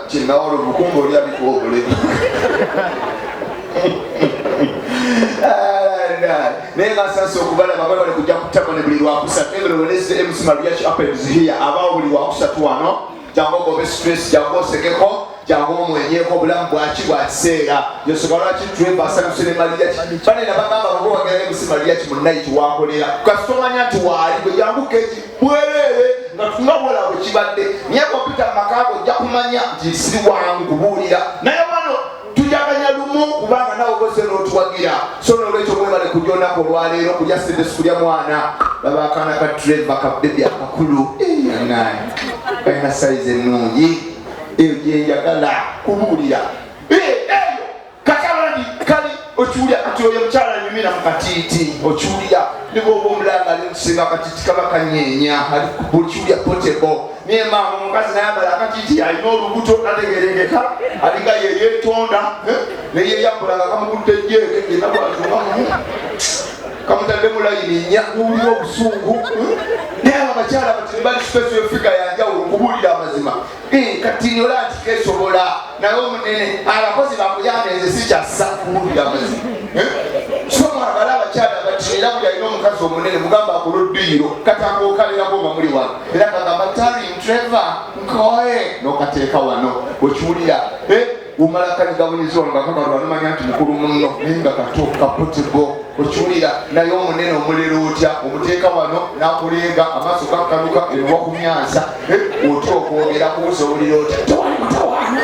kinaolo bukungo lya bitobole nenga sasa okubalaba bali kujja kutabane buli lwakusatu every Wednesday MC Mariachi happens here abawo buli lwakusatu wano jango gobe stress jango sekeko jango mwenyeko bulamu bwachi bwa kiseera yosobola kitweva asabisire Mariachi bane nabagamba babo bagere MC Mariachi mu night wakolera kastomanya nti wali gwe jangu keji bwerere nga tunabola bukibadde niye kompyuta makako jja kumanya nti siri wangu kubulira naye wano tujaganya lumu kubanga nawe bose n'otuwagira so n'olwekyo mwebale kujona ko lwaleero kujja sente sikulya mwana baba akaana ka driver ka bebi akakulu naye kalina size ennungi eyo gyenjagala kubuulira eyo kakalani kali okiwulya kati oyo mukyala nyumira mu katiiti okiwulya ne bw'oba omulanga ali mukisinga akatiiti kaba kanyeenya ali kukiwulya potable niye maama omukazi nayambala akatiiti alina olubuto nategerengeka alinga yeyeetonda neyeyambulanga kamugudde ejjeeke genabwazungamu kamutaddemu layini nnya kuwulira obusungu naye abo abakyala bati bali space yofiga yanjawulo kubuulira amazima kati nyola nti kesobola naye omunene abakozi bakuyamba nze sikyassa kubuulira amazima so mwagala abakyala bati era buli alina omukazi omunene mugamba akuluddiiro katangaokalirako nga muli wano era kagamba taring Trevor nkoye n'okateeka wano okiwulira umala kanigabunizo nga kabalwa nomanya nti mukulu munno naye nga kato kapotebo okiwulira naye omunene omulero otya omuteeka wano n'akulenga amaaso gakkanuka ebiwa ku myansa otya okwogera kubusobulira otya tewali mutawaana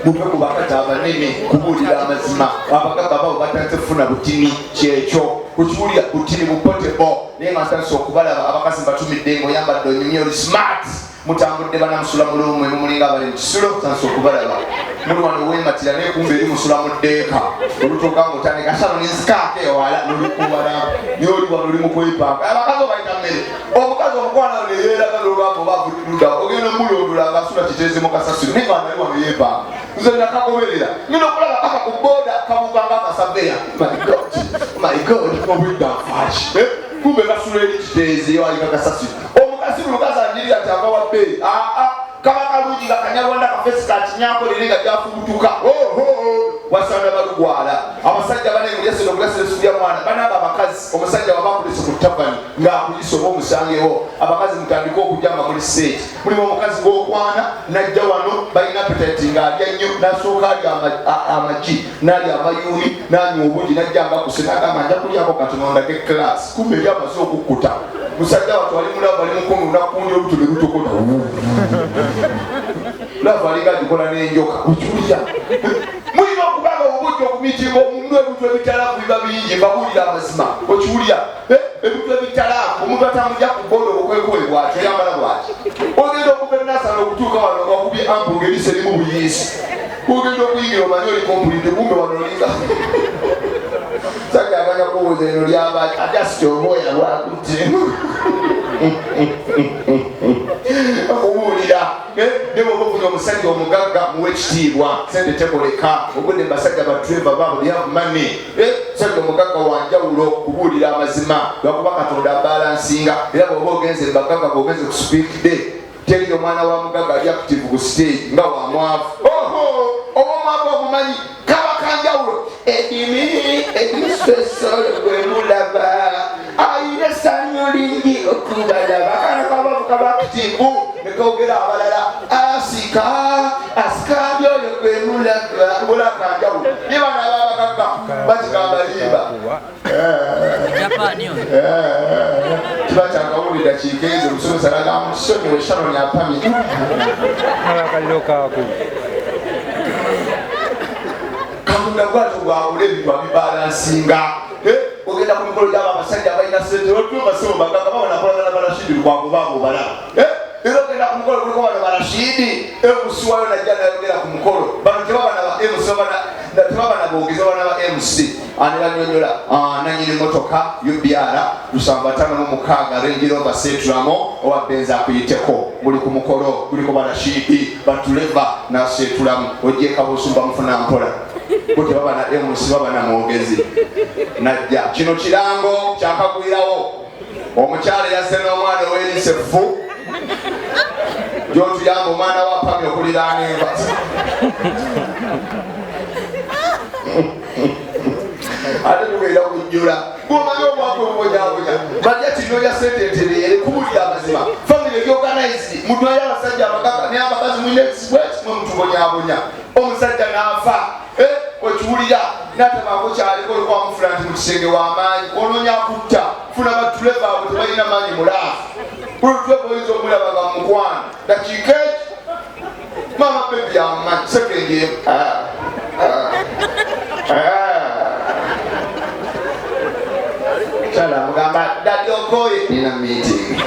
mutwe ku bakati abanene kubuulira amazima abagagga babo batanze kufuna butini kyekyo kukiwulira butini bupotebo naye nga ntandise okubalaba abakazi batumidde ng'oyambadde onyumye oli smart mutambudde banamusula mulumwe mumulinga abali mu kisulo ntandise okubalaba muli wano weematira naye kumbe eri musula mu ddeeka olutuuka ng'otandika sano nenzikaako ewala nolikuwala naye oli wano oli mu kwepaaka abakazi obayita mmere omukazi omukwana neyeeraga n'olwamba oba avudda ogenda omulondula ngaasula kiteezemu kasasiro naye nga nali wano yeepaaka nze nakagoberera ngenda okulaba kaka ku booda kabukanga akasaveya my god obwidda nfaaki kumbe kasula eri kiteeze yoalika kasasiro omukazi bulukazi anjirira tyava wa bbeeyi kaba kalungi nga kanyalwanda kafesi kakinyako lere nga gyafubutuka wasanda balugwala abasajja banengulyasene okulasira esubya mwana banaba abakazi omusajja wabakulise ku tavani ng'akuyise oba omusangewo abakazi mutandika okujjanga muli seeti mulimu omukazi gw'okwana najja wano balina appetite ng'alya nnyo n'asooka alya amagi n'alya amayuuni n'anywa obungi najjanga kuse n'agamba nja kulyako katonondako ekilasi kumbe eri amaze okukkuta musajja watu wali mulaba bali mukomi unakundi olutu ne lutokota lava alinga gikola n'enjoka okiwulira mulina okubanga obujja okumitinga omuntu ebintu ebitalafu biba bingi mbabuulira amazima okiwulira ebintu ebitalafu omuntu atambulira ku bodo obukwekwe bwati eyambala bwati ogenda okuva enasana okutuuka wano wakubye ampu ng'eriserimu buyinsi ogenda okuyingira omanye oli kompulite kumbe wano olinga sajja aganya kubuuza eno lyabaki ajasiti obwoya bwakutte okubuulira ne bwoba ofunye omusajja omugagga muwe ekitiibwa sente tekoleka ogudde basajja batreva babo lyavumane musajja omugagga wanjawulo kubuulira amazima lwakuba katonda abalansinga era bwoba ogenze bagagga bwogenze ku speak day teri omwana wa mugagga ali active ku stage nga wamwavu oba omwavu omumanyi kaba kanjawulo edimi edisesole gwemulaba ayina essanyu lingi okubalaba kana kabavu kaba active nekogera abalala asika byoyo gwemulaba bulakanjawulo nibana babagagga bakigamba limba kiba kyakawulira kigenze omusomesa nagamba musonyiwe shanoni apami katonda gwati gwawula ebintu abibalansinga ogenda ku mikolo gyabo abasajja balina sente olwatumasebo bagagga babonakolagana barashidi lwagobaabo balaba era ogenda ku mukolo kuliko bano barashidi emusiwayo najja nayogera ku mukolo bano tebabanaba mc tebabana boogeza banaba mc anebanyonyola nanyini motoka ubr 756 Range Rover Setramo owa benza akuyiteko muli ku mukolo kuliko barashidi batuleva nasetulamu ogyeka busumba mufuna mpola kuti babana mc babana mwogezi najja kino kirango kyakagwirawo omukyala yazze n'omwana ow'erisefu tuyamba omwana wa pamye okuliraana enbaza ate tugenda kujjula bwomanye omwaka omubonyabonya bajja tinoya sente entereere kuwulira amazima famire ebyoganaizi mutwaye abasajja abagagga naye abakazi mwine ekisibwekimwe mutubonyabonya omusajja n'afa wekiwulira natabako kyaliko olkwamufuna nti mukisenge w'amaanyi ononya kutta funa batuleva abo tebalina maanyi mulaafu bulutuleva oyinza omulabaga mukwana dakiika eki mama bebi yamumanyi sekenje kyala mugamba dadi okoye nina meeting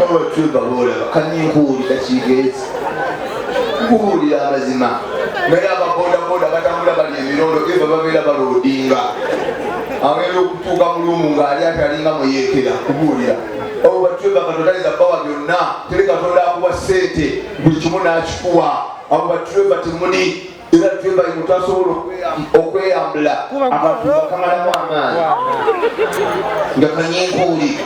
obatuleva boolaba kanyinkuli dakiika eki nkubuulira amazima naye ababodaboda batambula bali emirondo eva babeera baloodinga agenda okutuuka mulumu ng'ali ati alinga muyeekera kubuulira abo batweba katotaliza bawa byonna teri katonda akuwa sente buli kimu n'akikuwa abo batweba temuni era tweba muntu asobola okweyambula abantu bakamalamu amaanyi nga kanyinkuli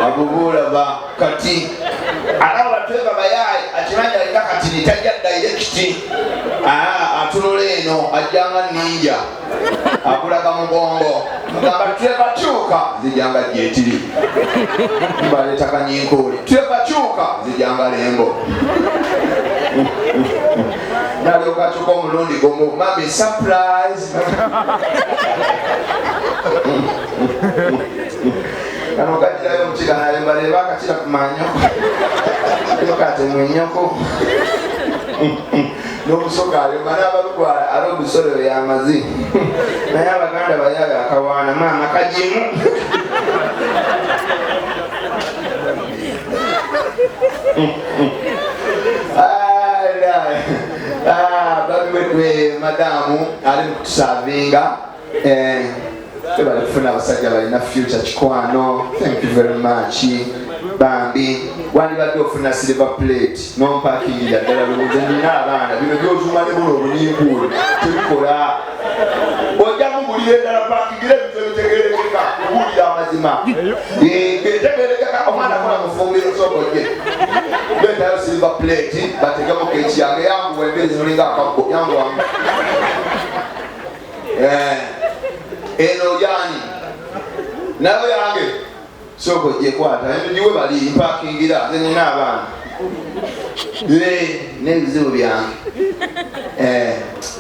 abo boolaba kati alaba batweba bayaye akimanya alina kati nitajja dairekiti atunula eno ajjanga ninja akulaga mugongo mugamba tweba kyuka zijjanga jetiri mbaleta kanyinkuli tweba kyuka zijjanga lembo nalyoka kyuka omulundi gomu mami surprise kano kajirayo mukiganayo mbaleba akakira kumanyoko kate mwenyoko n'omusoka alyoka n'abalugwala ali obusolero y'amazi naye abaganda bayaga akawaana maama kajimu babiwedwe madamu ali mukutusavinga tebali kufuna abasajja balina future kikwano. Thank you very much bambi wandibadde ofuna silver plate nompakingira ddala lubuze nina abaana bino byozumane buno obuninkulu tebikola ojja mugulira eddala pakingire ebintu ebitegerekeka okuwulira amazima getegerekeka omwana kola mufumbiro soboje betayo silver plate bategamo keki yange yangu wembezi mulinga akabbo yangu wangu eno yani nayo yange soko jekwata ndiwe bali mpakingira zenina abaana n'ebizibu byange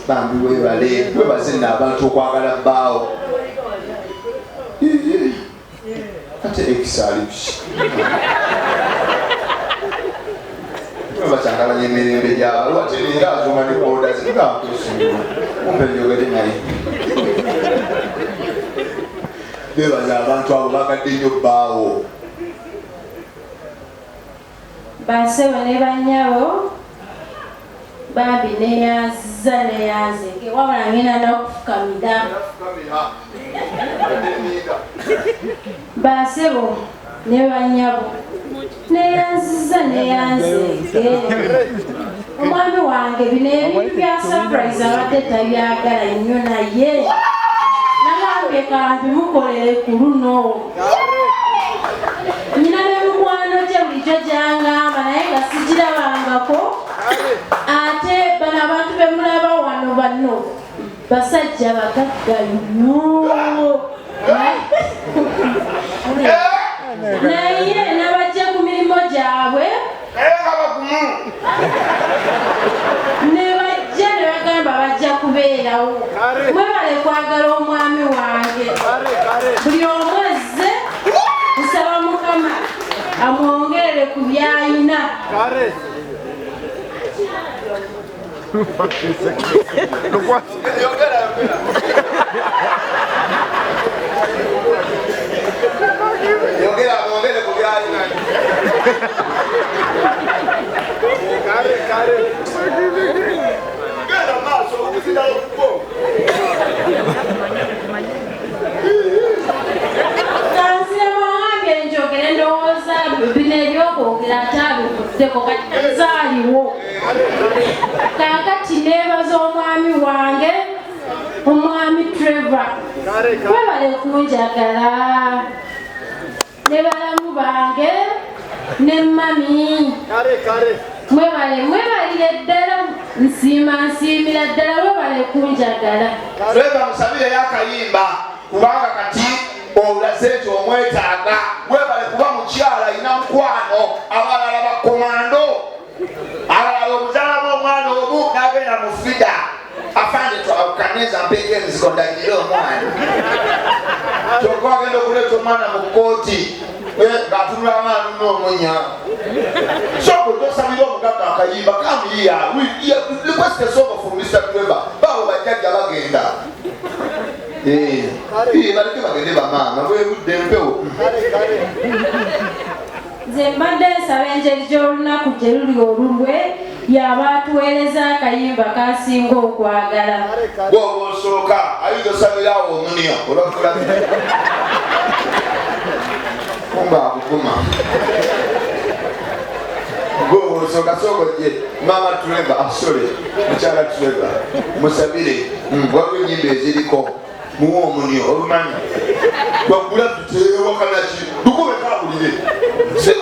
bambi webale webazina abantu okwagala bbaawo ate ekisalipi bakyagala n'emirembe gyabo ate ninga azuma ne boda zingakusunga kumpe njogere naye bebaza abantu abo bagadde nnyo bbaawo basebo ne banyabo bambi neyanziza neyanzenge wabula ngenda n'okufukamira basebo ne banyabo neyanziza neyanzenge omwami wange bino ebintu bya surprise abadde tabyagala nnyo naye nagambye kampi mukolere ku luno nyina n'emikwano gye bulijjo gyangamba naye nga sigirabangako ate bano abantu bemulaba wano bano basajja bagagga nnyo naye n'abajja ku mirimu gyabwe nebajja ne bagamba bajja kubeerawo mwebale kwagala omwami wange buli omwezze nsaba mukama amwongerere ku byayina njogere ndowooza bino ebyokwogera atabikuddeko kati zaaliwo kakati neebaza omwami wange omwami Trevor webale kunjagala nebalamu bange ne mami mwebalire ddala nsiimira ddala webale kunjagala leba musabire yakayimba kubanga kati olaze nti omwetaaga webale kuba mukyala ina mukwano abalala bakomando abalala omuzaala b'omwana omu nagenda mufida afande twawukaneza mpekereziko ndagire omwana kyokka wagenda okuleeta omwana mu kkooti ng'atunula amaanu n'omunya soko tosabira omugagga akayimba kamuyiya request a song from Mr. Trevor baabo bajjajja bagenda baleke bagende bamaama bwebudde empewo nze mbadde nsaba enjeri gy'olunaku gye luli olulwe yaba atuweereza akayimba kasinga okwagala bw'oba osooka ayinza osabirawo omunio olwakulabi kumba akukuma bw'oba osooka sookojje mama Trevor asole mukyala Trevor musabire waliwo ennyimba eziriko muwe omunio olumanyi twagula tuteewakanaki tukube kabulire nze